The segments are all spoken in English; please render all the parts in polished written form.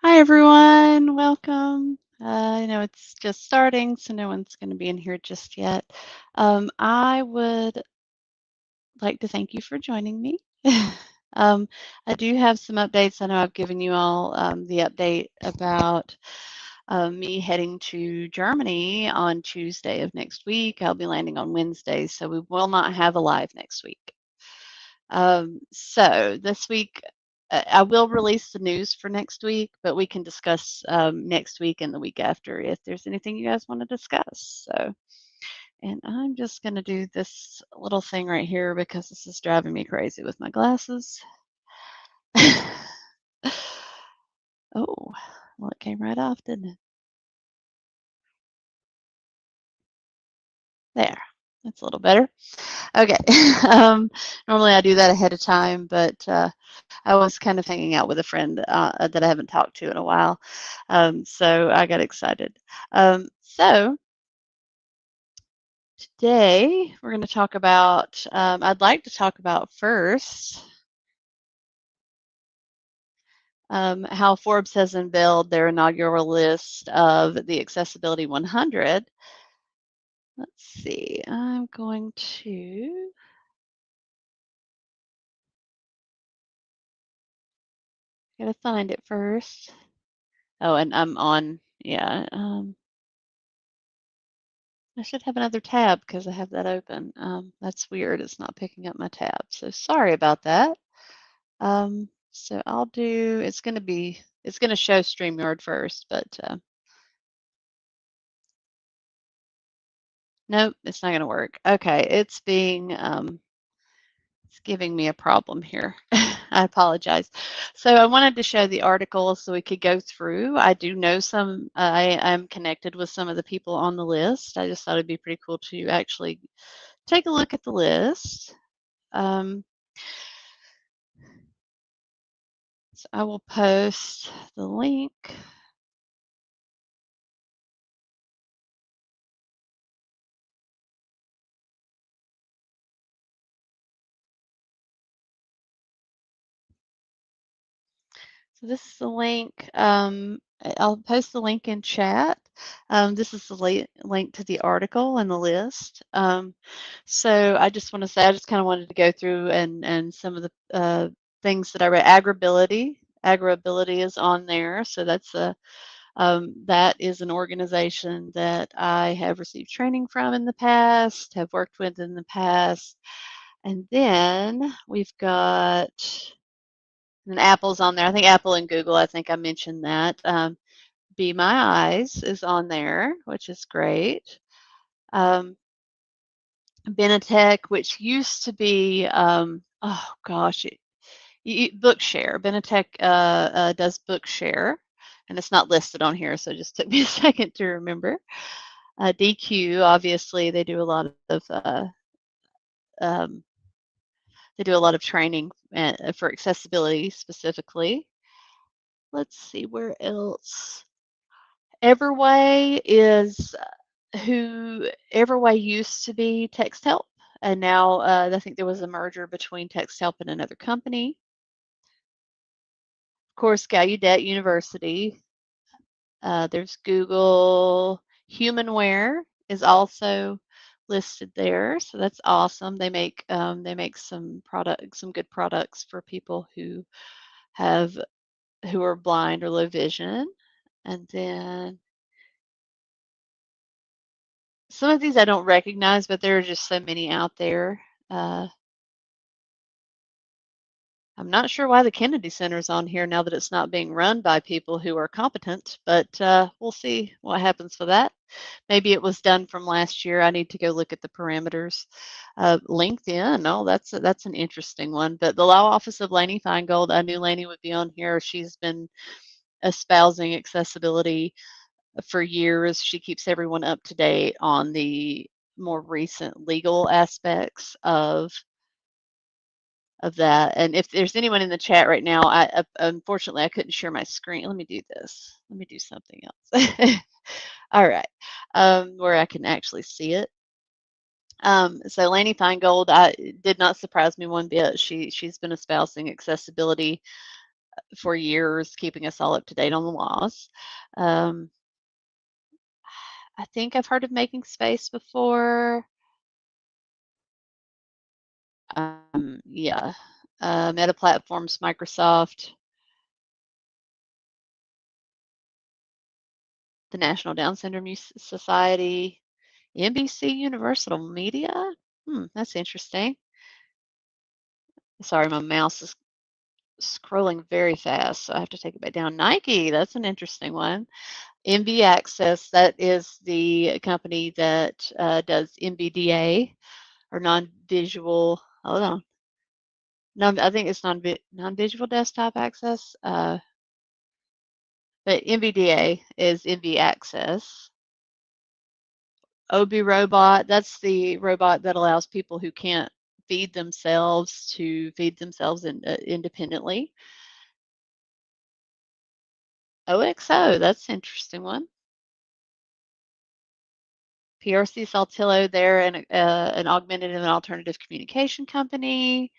Hi, everyone. Welcome. I know it's just starting, so no one's going to be in here just yet. I would like to thank you for joining me. um, I do have some updates. I know I've given you all the update about me heading to Germany on Tuesday of next week. I'll be landing on Wednesday, so we will not have a live next week. So this week, I will release the news for next week, but we can discuss next week and the week after if there's anything you guys want to discuss. So, and I'm just going to do this little thing right here because this is driving me crazy with my glasses. Oh, well, it came right off, didn't it? There. That's a little better. Okay. Normally I do that ahead of time, but I was kind of hanging out with a friend that I haven't talked to in a while. So I got excited. So today we're going to talk about, I'd like to talk about first how Forbes has unveiled their inaugural list of the Accessibility 100. Let's see, I'm going to, gotta find it first. Oh, and I'm on, yeah. I should have another tab because I have that open. That's weird. It's not picking up my tab. So sorry about that. So I'll do, it's going to show StreamYard first, but nope, it's not going to work. Okay, it's giving me a problem here. I apologize. So I wanted to show the article so we could go through. I do know I'm connected with some of the people on the list. I just thought it'd be pretty cool to actually take a look at the list. Um, so I will post the link. So this is the link. I'll post the link in chat. This is the link to the article and the list. So I just want to say, I just kind of wanted to go through and some of the things that I read. Agribility is on there. So that is an organization that I have received training from in the past, have worked with in the past. And then we've got and Apple's on there. I think Apple and Google, I think I mentioned that. Be My Eyes is on there, which is great. Benetech, which used to be, oh gosh, Bookshare. Benetech does Bookshare, and it's not listed on here, so it just took me a second to remember. DQ, obviously, um, they do a lot of training for accessibility specifically. Let's see where else. Everway is who Everway used to be Text Help, and now I think there was a merger between Text Help and another company. Of course, Gallaudet University. There's Google. Humanware is also listed there, so that's awesome. They make some good products for people have who are blind or low vision. And then some of these I don't recognize, but there are just so many out there. Uh, I'm not sure why the Kennedy Center is on here now that it's not being run by people who are competent, but we'll see what happens for that. Maybe it was done from last year. I need to go look at the parameters. LinkedIn, oh, that's an interesting one. But the Law Office of Laney Feingold, I knew Laney would be on here. She's been espousing accessibility for years. She keeps everyone up to date on the more recent legal aspects of that. And if there's anyone in the chat right now, unfortunately I couldn't share my screen. Let me do this. Let me do something else. All right, where I can actually see it. So Laney Feingold, did not surprise me one bit. She's been espousing accessibility for years, keeping us all up to date on the laws. Um, I think I've heard of Making Space before. Yeah. Meta Platforms, Microsoft, the National Down Syndrome Society, NBC Universal Media. That's interesting. Sorry, my mouse is scrolling very fast, so I have to take it back down. Nike, that's an interesting one. MB Access, that is the company that does NVDA or non-visual. Hold on, I think it's non-visual desktop access. But NVDA is NV Access. OB Robot, that's the robot that allows people who can't feed themselves to feed themselves independently. OXO, that's an interesting one. PRC Saltillo, they're an augmented and alternative communication company.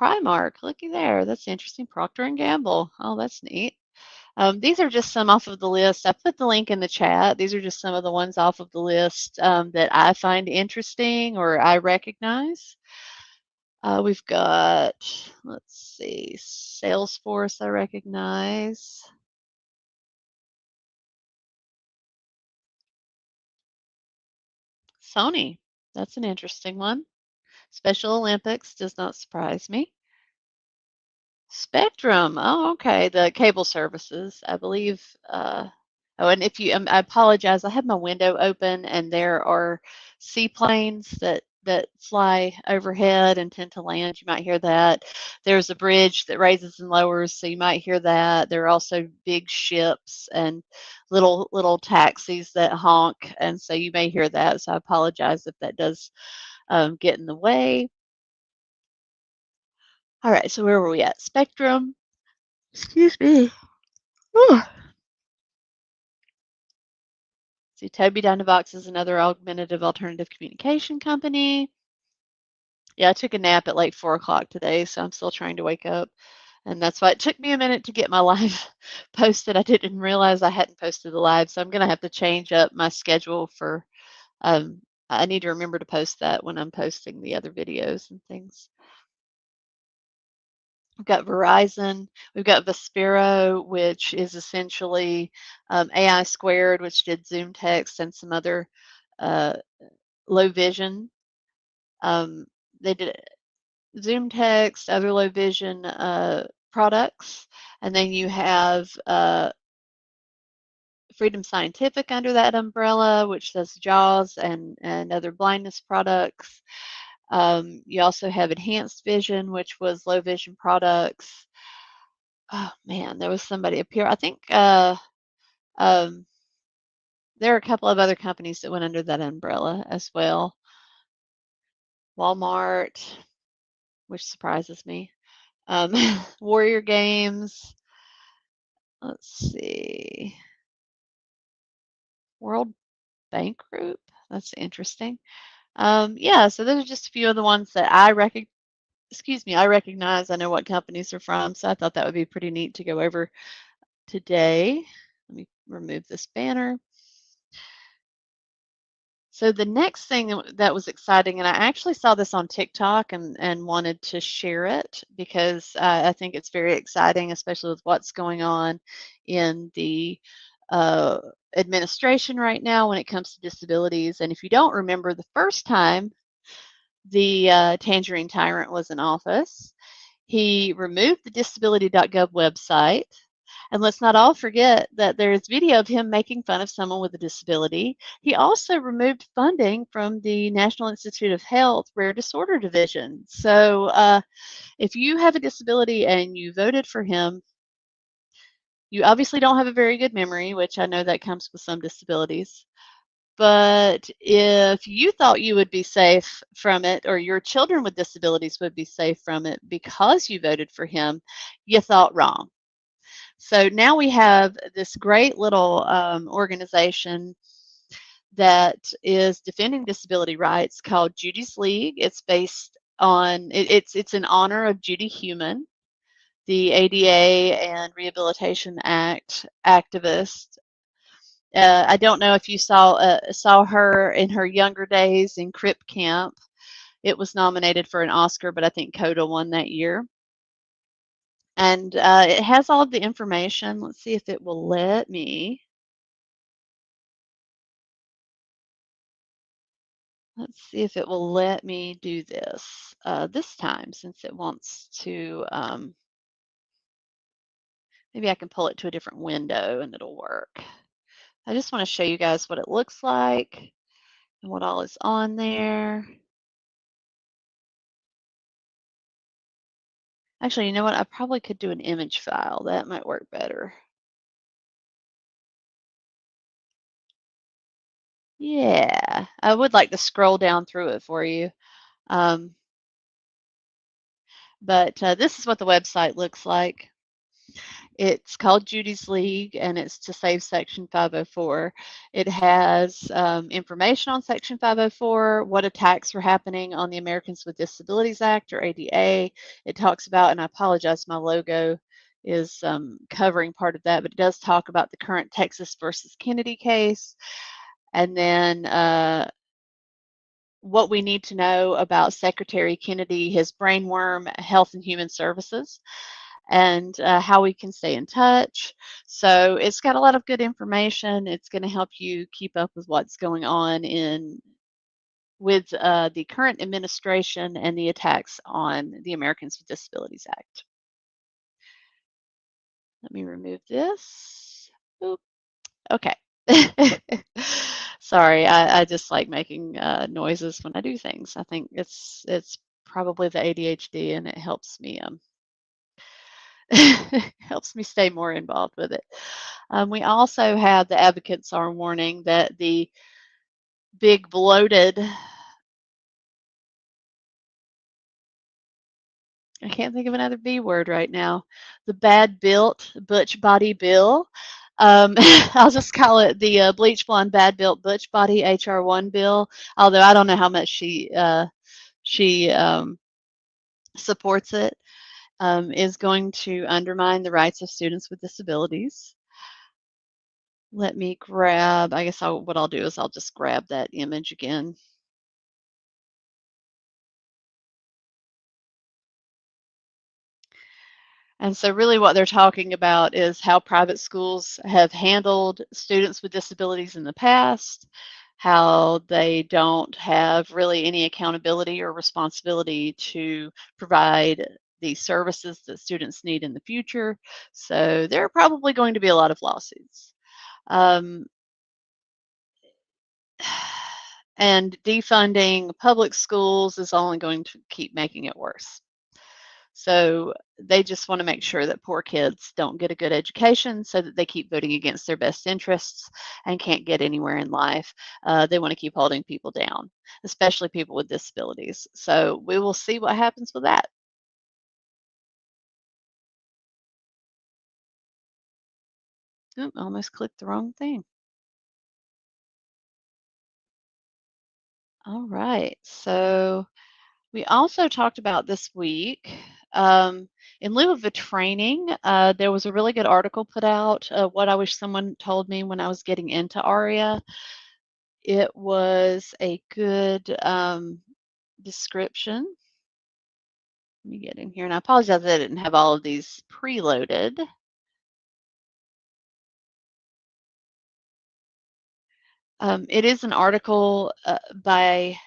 Primark, looky there, that's interesting. Procter and Gamble, oh, that's neat. These are just some off of the list. I put the link in the chat. These are just some of the ones off of the list that I find interesting or I recognize. We've got, let's see, Salesforce I recognize. Sony, that's an interesting one. Special Olympics does not surprise me. Spectrum. Oh, okay. The cable services, I believe. Oh, and if you, I apologize. I have my window open, and there are seaplanes that fly overhead and tend to land. You might hear that. There's a bridge that raises and lowers, so you might hear that. There are also big ships and little taxis that honk, and so you may hear that. So I apologize if that does get in the way. All right. So where were we at? Spectrum. Excuse me. Whew. See, Toby Dynavox is another augmentative alternative communication company. Yeah, I took a nap at like 4 o'clock today, so I'm still trying to wake up. And that's why it took me a minute to get my live posted. I didn't realize I hadn't posted the live, so I'm going to have to change up my schedule for, I need to remember to post that when I'm posting the other videos and things. We've got Verizon, we've got Vespero, which is essentially AI squared, which did Zoom text and some other uh, low vision. They did Zoom text, other low vision products, and then you have Freedom Scientific under that umbrella, which does JAWS and other blindness products. You also have Enhanced Vision, which was low vision products. Oh man, there was somebody up here. I think um, there are a couple of other companies that went under that umbrella as well. Walmart, which surprises me. Warrior Games. Let's see. World Bank Group. That's interesting. Yeah, so those are just a few of the ones that I I recognize. I know what companies they're from, so I thought that would be pretty neat to go over today. Let me remove this banner. So the next thing that was exciting, and I actually saw this on TikTok and wanted to share it because I think it's very exciting, especially with what's going on in the uh, administration right now when it comes to disabilities. And if you don't remember, the first time the Tangerine Tyrant was in office, he removed the disability.gov website. And let's not all forget that there's video of him making fun of someone with a disability. He also removed funding from the National Institute of Health Rare Disorder Division. So if you have a disability and you voted for him, you obviously don't have a very good memory, which I know that comes with some disabilities. But if you thought you would be safe from it, or your children with disabilities would be safe from it because you voted for him, you thought wrong. So now we have this great little organization that is defending disability rights called Judy's League. It's based on it's in honor of Judy Heumann. the ADA and Rehabilitation Act activist. I don't know if you saw her in her younger days in Crip Camp. It was nominated for an Oscar, but I think Coda won that year. And it has all of the information. Let's see if it will let me. Let's see if it will let me do this this time, since it wants to. Maybe I can pull it to a different window and it'll work. I just want to show you guys what it looks like and what all is on there. Actually, you know what? I probably could do an image file. That might work better. Yeah, I would like to scroll down through it for you. Um, but this is what the website looks like. It's called Judy's League, and it's to save Section 504. It has information on Section 504, what attacks were happening on the Americans with Disabilities Act, or ADA. It talks about, and I apologize, my logo is covering part of that, but it does talk about the current Texas versus Kennedy case, and then what we need to know about Secretary Kennedy, his brainworm, Health and Human Services, and how we can stay in touch. So it's got a lot of good information. It's going to help you keep up with what's going on with the current administration and the attacks on the Americans with Disabilities Act. Let me remove this. Oop. Okay. Sorry, I just like making noises when I do things. I think it's probably the ADHD, and it helps me helps me stay more involved with it. We also have the advocates are warning that the big bloated, I can't think of another B word right now, the bad built butch body bill. I'll just call it the bleach blonde bad built butch body HR1 bill. Although I don't know how much she supports it, is going to undermine the rights of students with disabilities. Let me grab, I guess what I'll do is I'll just grab that image again. And so really what they're talking about is how private schools have handled students with disabilities in the past, how they don't have really any accountability or responsibility to provide the services that students need in the future. So there are probably going to be a lot of lawsuits. And defunding public schools is only going to keep making it worse. So they just want to make sure that poor kids don't get a good education so that they keep voting against their best interests and can't get anywhere in life. They want to keep holding people down, especially people with disabilities. So we will see what happens with that. Oop, I almost clicked the wrong thing. All right. So we also talked about this week, in lieu of a training, there was a really good article put out, What I Wish Someone Told Me When I Was Getting into ARIA. It was a good description. Let me get in here, and I apologize that I didn't have all of these preloaded. It is an article by,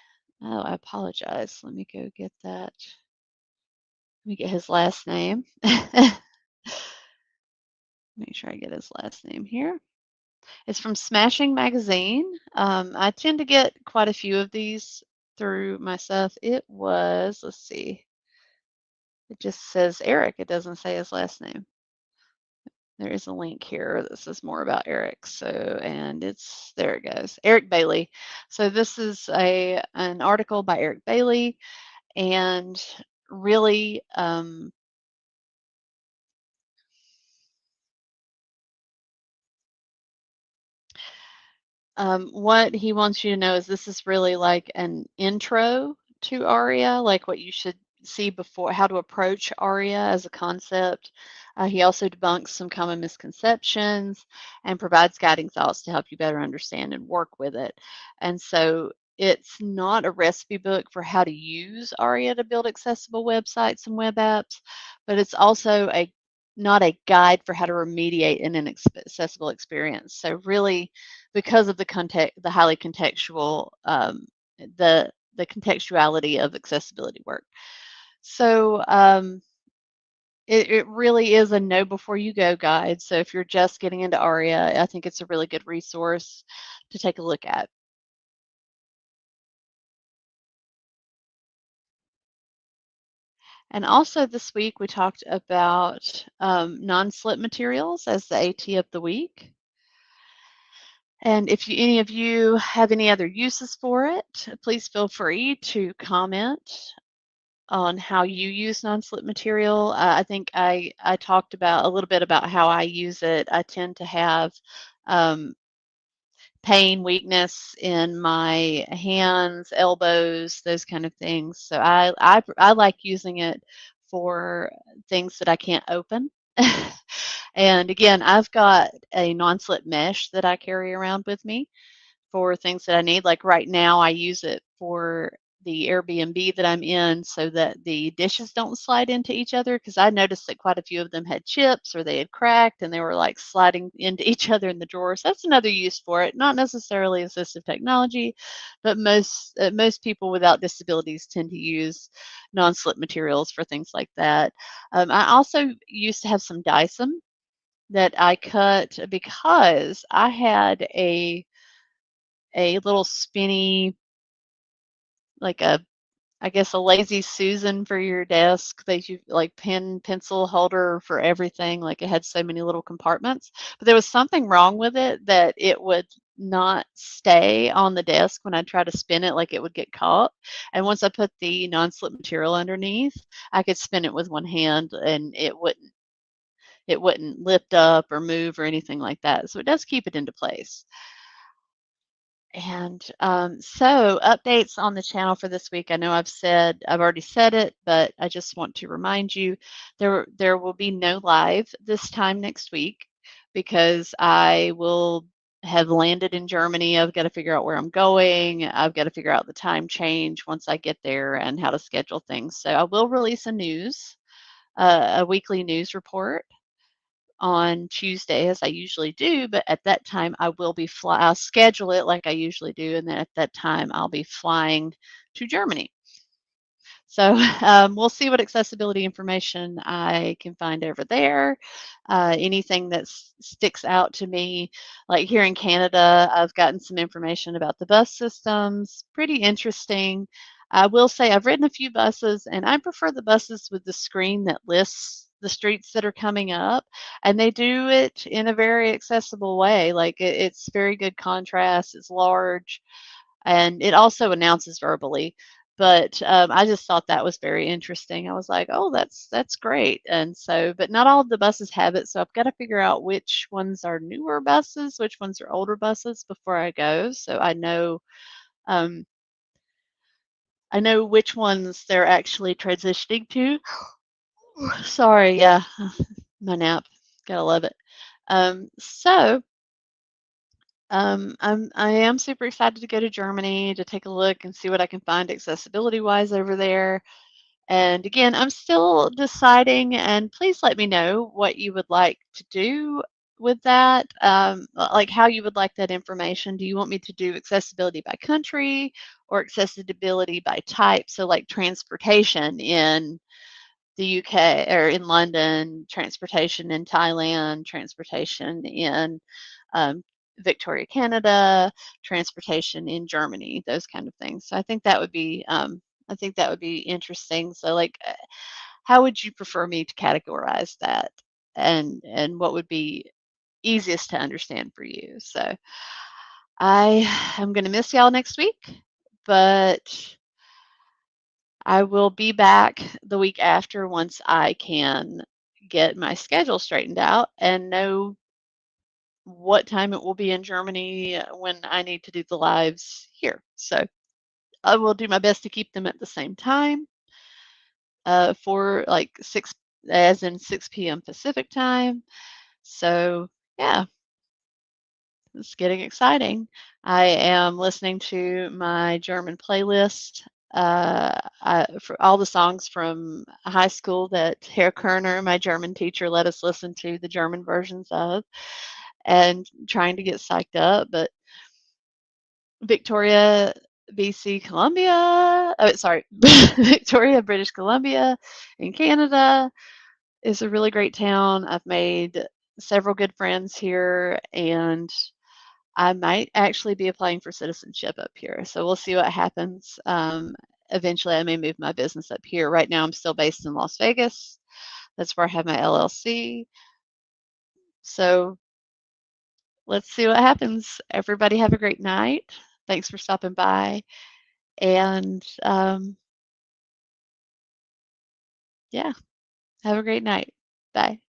oh, I apologize. Let me go get that. Let me get his last name. Make sure I get his last name here. It's from Smashing Magazine. I tend to get quite a few of these through my stuff. It was, let's see, it just says Eric. It doesn't say his last name. There is a link here that says more about Eric. So, and it's, there it goes, Eric Bailey. So this is an article by Eric Bailey, and really, what he wants you to know is this is really like an intro to ARIA, like what you should see before how to approach ARIA as a concept. He also debunks some common misconceptions and provides guiding thoughts to help you better understand and work with it. And so it's not a recipe book for how to use ARIA to build accessible websites and web apps, but it's also a not a guide for how to remediate an inaccessible experience. So really, because of the context, the highly contextual, the contextuality of accessibility work. So it really is a know before you go guide. So if you're just getting into ARIA, I think it's a really good resource to take a look at. And also this week we talked about non-slip materials as the AT of the week. And if any of you have any other uses for it, please feel free to comment on how you use non-slip material. I think I talked about a little bit about how I use it. I tend to have um, pain, weakness in my hands, elbows, those kind of things. So I like using it for things that I can't open. And again, I've got a non-slip mesh that I carry around with me for things that I need. Like right now, I use it for the Airbnb that I'm in so that the dishes don't slide into each other because I noticed that quite a few of them had chips or they had cracked and they were like sliding into each other in the drawer. So that's another use for it. Not necessarily assistive technology, but most people without disabilities tend to use non-slip materials for things like that. I also used to have some Dyson that I cut because I had a little spinny, like a, I guess, a lazy Susan for your desk that you like pen pencil holder for everything. Like it had so many little compartments, but there was something wrong with it that it would not stay on the desk when I tried to spin it, like it would get caught. And once I put the non-slip material underneath, I could spin it with one hand and it wouldn't lift up or move or anything like that. So it does keep it into place. And so updates on the channel for this week. I know I've already said it, but I just want to remind you there will be no live this time next week because I will have landed in Germany. I've got to figure out where I'm going. I've got to figure out the time change once I get there and how to schedule things. So I will release a weekly news report on Tuesday as I usually do, but at that time I'll schedule it like I usually do, and then at that time I'll be flying to Germany. So we'll see what accessibility information I can find over there. Anything that sticks out to me, like here in Canada, I've gotten some information about the bus systems. Pretty interesting. I will say I've ridden a few buses, and I prefer the buses with the screen that lists the streets that are coming up, and they do it in a very accessible way. Like it's very good contrast. It's large and it also announces verbally. But I just thought that was very interesting. I was like, "Oh, that's great." And so, but not all of the buses have it, so I've got to figure out which ones are newer buses, which ones are older buses before I go, so um, I know which ones they're actually transitioning to. Sorry, yeah, my nap. Gotta love it. So I am super excited to go to Germany to take a look and see what I can find accessibility wise over there. And again, I'm still deciding, and please let me know what you would like to do with that, like how you would like that information. Do you want me to do accessibility by country or accessibility by type? So, like transportation in the UK or in London, transportation in Thailand, transportation in um, Victoria, Canada, transportation in Germany, those kind of things. So I think that would be interesting. So like, how would you prefer me to categorize that, and what would be easiest to understand for you? So I am going to miss y'all next week, but I will be back the week after once I can get my schedule straightened out and know what time it will be in Germany when I need to do the lives here. So I will do my best to keep them at the same time. for like 6, as in 6 p.m. Pacific time. So, yeah, it's getting exciting. I am listening to my German playlist. For all the songs from high school that Herr Kerner, my German teacher, let us listen to the German versions of, and trying to get psyched up. But Victoria, BC, Columbia, oh, sorry, Victoria, British Columbia in Canada is a really great town. I've made several good friends here, and I might actually be applying for citizenship up here. So we'll see what happens. Eventually, I may move my business up here. Right now, I'm still based in Las Vegas. That's where I have my LLC. So let's see what happens. Everybody have a great night. Thanks for stopping by. And yeah, have a great night. Bye.